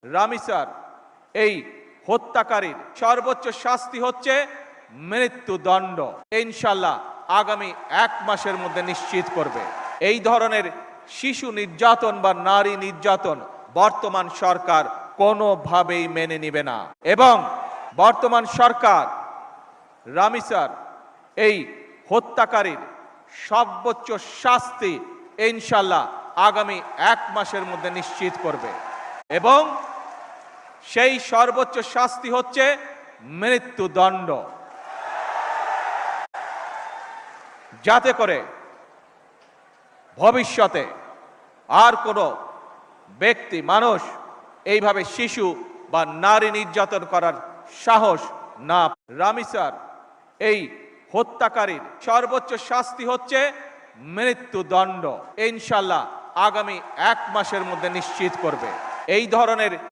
Rummy sir এই হত্যাকারীর সর্বোচ্চ শাস্তি হচ্ছে মৃত্যুদণ্ড। ইনশাআল্লাহ আগামী 1 মাসের মধ্যে নিশ্চিত করবে। এই ধরনের শিশু নির্যাতন বা নারী নির্যাতন বর্তমান সরকার কোনোভাবেই মেনে নিবে না এবং বর্তমান সরকার রামি স্যার এই হত্যাকারীর সর্বোচ্চ শাস্তি ইনশাআল্লাহ আগামী 1 মাসের মধ্যে নিশ্চিত করবে এবং সেই সর্বোচ্চ শাস্তি হচ্ছে মৃত্যুদণ্ড, যাতে করে ভবিষ্যতে আর কোনো ব্যক্তি মানুষ এইভাবে শিশু বা নারী নির্যাতন করার সাহস না। রামি স্যার এই হত্যাকারীর সর্বোচ্চ শাস্তি হচ্ছে মৃত্যুদণ্ড। ইনশাআল্লাহ আগামী 1 মাসের মধ্যে নিশ্চিত করবে। এই ধরনের